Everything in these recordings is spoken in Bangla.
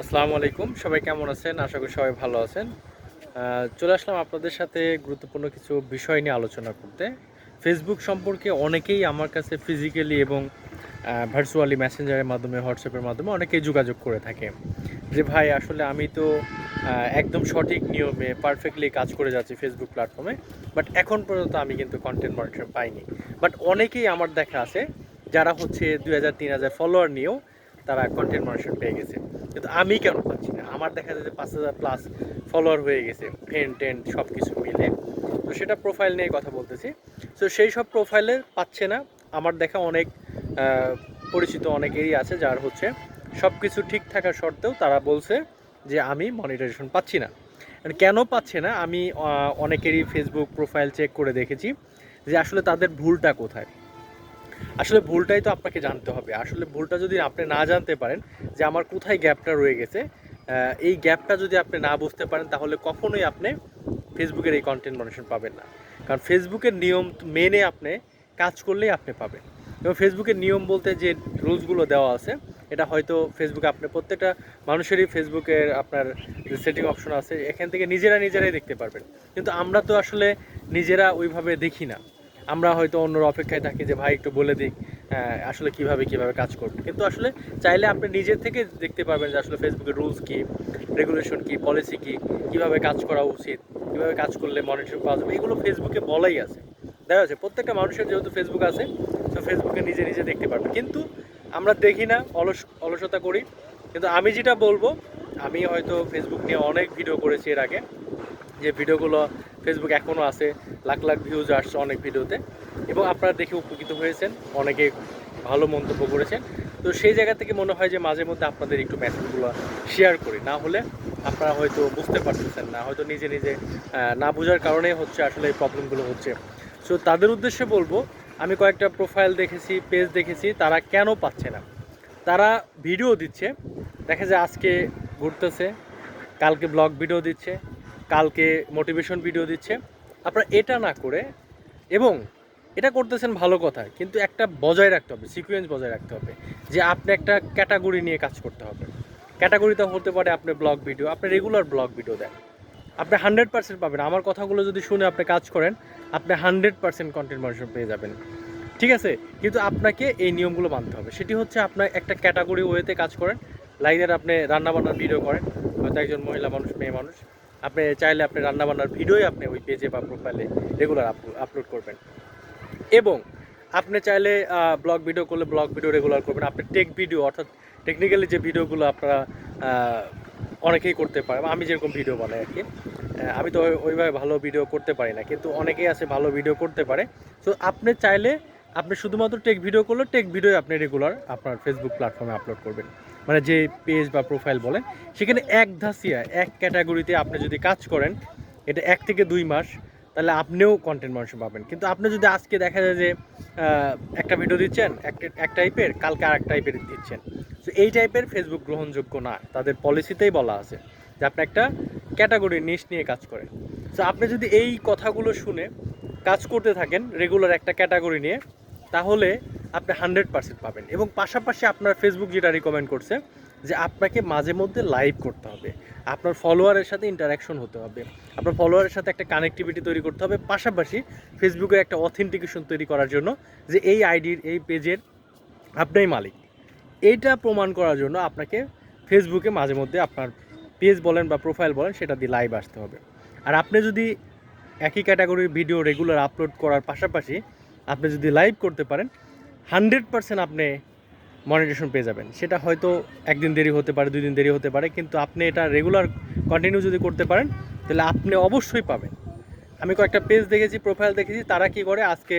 আসসালামু আলাইকুম, সবাই কেমন আছেন? আশা করি সবাই ভালো আছেন। চলে আসলাম আপনাদের সাথে গুরুত্বপূর্ণ কিছু বিষয় নিয়ে আলোচনা করতে। ফেসবুক সম্পর্কে অনেকেই আমার কাছে ফিজিক্যালি এবং ভার্চুয়ালি মেসেঞ্জারের মাধ্যমে, হোয়াটসঅ্যাপের মাধ্যমে অনেকেই যোগাযোগ করে থাকে। যে ভাই আসলে আমি তো একদম সঠিক নিয়মে পারফেক্টলি কাজ করে যাচ্ছি ফেসবুক প্ল্যাটফর্মে। বাট এখন পর্যন্ত আমি কিন্তু কনটেন্ট মনিটর পাইনি। বাট অনেকেই আমার দেখা আছে যারা হচ্ছে ২,০০০-৩,০০০ ফলোয়ার নিয়েও তারা কনটেন্ট মনিটর পেয়ে গেছে। কিন্তু আমি কেন পাচ্ছি না? আমার দেখা যায় যে ৫,০০০ প্লাস ফলোয়ার হয়ে গেছে, ফ্রেন্ড টেন্ড সব কিছু মিলে। তো সেটা প্রোফাইল নিয়ে কথা বলতেছি। তো সেই সব প্রোফাইলে পাচ্ছে না। আমার দেখা অনেক পরিচিত অনেকেরই আছে যার হচ্ছে সব কিছু ঠিক থাকা সত্ত্বেও তারা বলছে যে আমি মনিটাইজেশন পাচ্ছি না। কেন পাচ্ছে না? আমি অনেকেরই ফেসবুক প্রোফাইল চেক করে দেখেছি যে আসলে তাদের ভুলটা কোথায়। আসলে ভুলটাই তো আপনাকে জানতে হবে। আসলে ভুলটা যদি আপনি না জানতে পারেন যে আমার কোথায় গ্যাপটা রয়ে গেছে, এই গ্যাপটা যদি আপনি না বুঝতে পারেন তাহলে কখনোই আপনি ফেসবুকের এই কন্টেন্ট মনিটর পাবেন না। কারণ ফেসবুকের নিয়ম মেনে আপনি কাজ করলেই আপনি পাবেন। এবং ফেসবুকের নিয়ম বলতে যে রুলসগুলো দেওয়া আছে, এটা হয়তো ফেসবুকে আপনি প্রত্যেকটা মানুষেরই ফেসবুকের আপনার যে সেটিং অপশন আছে এখান থেকে নিজেরাই দেখতে পারবেন। কিন্তু আমরা তো আসলে নিজেরা ওইভাবে দেখি না। আমরা হয়তো অন্যর অপেক্ষায় থাকি যে ভাই একটু বলে দিক আসলে কিভাবে কাজ করবে। কিন্তু আসলে চাইলে আপনি নিজে থেকে দেখতে পারবেন যে আসলে ফেসবুকের রুলস কী, রেগুলেশন কী, পলিসি কী, কীভাবে কাজ করা উচিত, কীভাবে কাজ করলে মনিটর পাওয়া যাবে, এগুলো ফেসবুকে বলাই আছে। দেখা যাচ্ছে প্রত্যেকটা মানুষের যেহেতু ফেসবুক আছে, তো ফেসবুকে নিজে দেখতে পারবে। কিন্তু আমরা দেখি না, অলসতা করি। কিন্তু আমি যেটা বলবো, আমি হয়তো ফেসবুক নিয়ে অনেক ভিডিও করেছি এর আগে, যে ভিডিওগুলো ফেসবুক এখনও আছে, লাখ লাখ ভিউজ আসছে অনেক ভিডিওতে, এবং আপনারা দেখে উপকৃত হয়েছেন, অনেকে ভালো মন্তব্য করেছেন। তো সেই জায়গা থেকে মনে হয় যে মাঝে মধ্যে আপনাদের একটু মেসেজগুলো শেয়ার করি, না হলে আপনারা হয়তো বুঝতে পারতেছেন না, হয়তো নিজে না বোঝার কারণে হচ্ছে আসলে এই প্রবলেমগুলো হচ্ছে। সো তাদের উদ্দেশ্যে বলবো, আমি কয়েকটা প্রোফাইল দেখেছি, পেজ দেখেছি, তারা কেন পাচ্ছে না। তারা ভিডিও দিচ্ছে, দেখা যায় আজকে ঘুরতেছে, কালকে ব্লগ ভিডিও দিচ্ছে, কালকে মোটিভেশন ভিডিও দিচ্ছে। আপনারা এটা না করে, এবং এটা করতেছেন ভালো কথা, কিন্তু একটা বজায় রাখতে হবে, সিকোয়েন্স বজায় রাখতে হবে, যে আপনি একটা ক্যাটাগরি নিয়ে কাজ করতে হবে। ক্যাটাগরিটা হতে পারে আপনি ব্লগ ভিডিও, আপনি রেগুলার ব্লগ ভিডিও দেন, আপনি 100% পাবেন। আমার কথাগুলো যদি শুনে আপনি কাজ করেন, আপনি 100% কন্টেন্ট মনিটর পেয়ে যাবেন। ঠিক আছে? কিন্তু আপনাকে এই নিয়মগুলো মানতে হবে। সেটি হচ্ছে আপনার একটা ক্যাটাগরি ওয়েতে কাজ করেন। লাইনের আপনি রান্নাবান্নার ভিডিও করেন, হয়তো একজন মহিলা মানুষ, মেয়ে মানুষ, আপনি চাইলে আপনি রান্নাবান্নার ভিডিওই আপনি ওই পেজে বা প্রোফাইলে রেগুলার আপলোড করবেন। এবং আপনি চাইলে ব্লগ ভিডিও করলে ব্লগ ভিডিও রেগুলার করবেন। আপনি টেক ভিডিও, অর্থাৎ টেকনিক্যালি যে ভিডিওগুলো আপনারা অনেকেই করতে পারে, আমি যেরকম ভিডিও বানাই আর কি। আমি তো ওইভাবে ভালো ভিডিও করতে পারি না, কিন্তু অনেকেই আছে ভালো ভিডিও করতে পারে। সো আপনি চাইলে আপনি শুধুমাত্র টেক ভিডিও করলে টেক ভিডিও আপনি রেগুলার আপনার ফেসবুক প্ল্যাটফর্মে আপলোড করবেন। মানে যে পেজ বা প্রোফাইল বলেন, সেখানে এক ধাঁচিয়া এক ক্যাটাগরিতে আপনি যদি কাজ করেন, এটা 1 থেকে 2 মাস, তাহলে আপনিও কন্টেন্ট মনিটর পাবেন। কিন্তু আপনি যদি আজকে দেখা যায় যে একটা ভিডিও দিচ্ছেন এক টাইপের, কালকে আরেক টাইপের দিচ্ছেন, তো এই টাইপের ফেসবুক গ্রহণযোগ্য না। তাদের পলিসিতেই বলা আছে যে আপনি একটা ক্যাটাগরি নিশ নিয়ে কাজ করেন। তো আপনি যদি এই কথাগুলো শুনে কাজ করতে থাকেন রেগুলার একটা ক্যাটাগরি নিয়ে, তাহলে আপনি 100% পাবেন। এবং পাশাপাশি আপনার ফেসবুক যেটা রিকমেন্ড করছে যে আপনাকে মাঝে মধ্যে লাইভ করতে হবে, আপনার ফলোয়ারের সাথে ইন্টারাকশন হতে হবে, আপনার ফলোয়ারের সাথে একটা কানেক্টিভিটি তৈরি করতে হবে। পাশাপাশি ফেসবুকের একটা অথেন্টিকেশন তৈরি করার জন্য যে এই আইডির, এই পেজের আপনিই মালিক, এইটা প্রমাণ করার জন্য আপনাকে ফেসবুকে মাঝে মধ্যে আপনার পেজ বলেন বা প্রোফাইল বলেন সেটা দিয়ে লাইভ আসতে হবে। আর আপনি যদি একই ক্যাটাগরির ভিডিও রেগুলার আপলোড করার পাশাপাশি আপনি যদি লাইভ করতে পারেন, 100% আপনি মনিটাইজেশন পেয়ে যাবেন। সেটা হয়তো একদিন দেরি হতে পারে, 2 দিন দেরি হতে পারে, কিন্তু আপনি এটা রেগুলার কন্টিনিউ যদি করতে পারেন, তাহলে আপনি অবশ্যই পাবেন। আমি কয়েকটা পেজ দেখেছি, প্রোফাইল দেখেছি, তারা কি করে আজকে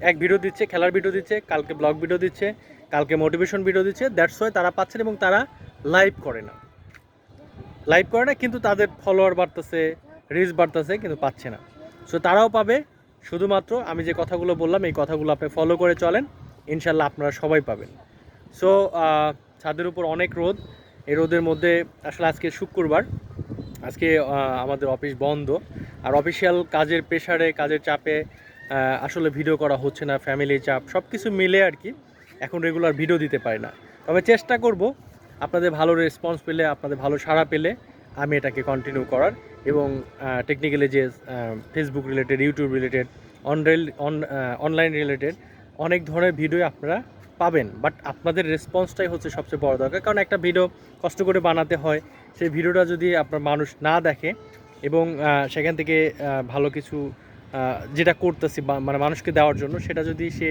এক ভিডিও দিচ্ছে, খেলার ভিডিও দিচ্ছে, কালকে ব্লগ ভিডিও দিচ্ছে, কালকে মোটিভেশন ভিডিও দিচ্ছে, দ্যাটস ওয়াই তারা পাচ্ছেন। এবং তারা লাইভ করে না, কিন্তু তাদের ফলোয়ার বাড়তেছে, রিচ বাড়তেছে, কিন্তু পাচ্ছে না। সো তারাও পাবে। শুধুমাত্র আমি যে কথাগুলো বললাম, এই কথাগুলো আপনি ফলো করে চলেন, ইনশাল্লাহ আপনারা সবাই পাবেন। সো ছাদের উপর অনেক রোদ, এই রোদের মধ্যে আসলে আজকে শুক্রবার, আজকে আমাদের অফিস বন্ধ। আর অফিসিয়াল কাজের প্রেশারে, কাজের চাপে আসলে ভিডিও করা হচ্ছে না, ফ্যামিলি চাপ সব কিছু মিলে আর কি এখন রেগুলার ভিডিও দিতে পারি না। তবে চেষ্টা করব আপনাদের ভালো রেসপন্স পেলে, আপনাদের ভালো সাড়া পেলে আমি এটাকে কন্টিনিউ করার এবং টেকনিক্যালি যে Facebook related, YouTube related, online related অনেক ধরনের ভিডিও আপনারা পাবেন। বাট আপনাদের রেসপন্সটাই হচ্ছে সবচেয়ে বড় দরকার, কারণ একটা ভিডিও কষ্ট করে বানাতে হয়। সেই ভিডিওটা যদি আপনার মানুষ না দেখে এবং সেখান থেকে ভালো কিছু যেটা করতেছি মানে মানুষকে দেওয়ার জন্য, সেটা যদি সে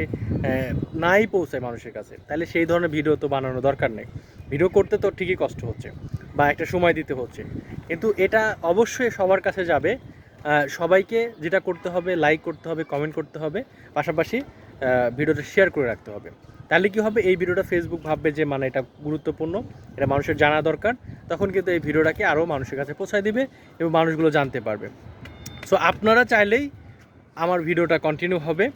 নাই পৌঁছায় মানুষের কাছে, তাহলে সেই ধরনের ভিডিও তো বানানো দরকার নেই। ভিডিও করতে তো ঠিকই কষ্ট হচ্ছে বা একটা সময় দিতে হচ্ছে, কিন্তু এটা অবশ্যই সবার কাছে যাবে। সবাইকে যেটা করতে হবে, লাইক করতে হবে, কমেন্ট করতে হবে, পাশাপাশি ভিডিওটা শেয়ার করে রাখতে হবে। তাহলে কি হবে, এই ভিডিওটা ফেসবুক ভাববে যে মানে এটা গুরুত্বপূর্ণ, এটা মানুষের জানা দরকার, তখন কিন্তু এই ভিডিওটাকে আরও মানুষের কাছে পৌঁছায় দিবে এবং মানুষগুলো জানতে পারবে। সো আপনারা চাইলেই আমার ভিডিওটা কন্টিনিউ হবে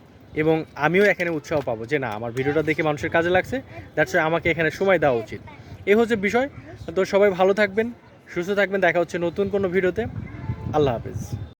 এবং আমিও এখানে উৎসাহ পাবো যে না, আমার ভিডিওটা দেখে মানুষের কাজে লাগছে, দ্যাটস ওয়াই আমাকে এখানে সময় দেওয়া উচিত। এই হচ্ছে বিষয়। তো সবাই ভালো থাকবেন, সুস্থ থাকবেন, দেখা হচ্ছে নতুন কোনো ভিডিওতে। আল্লাহ হাফেজ।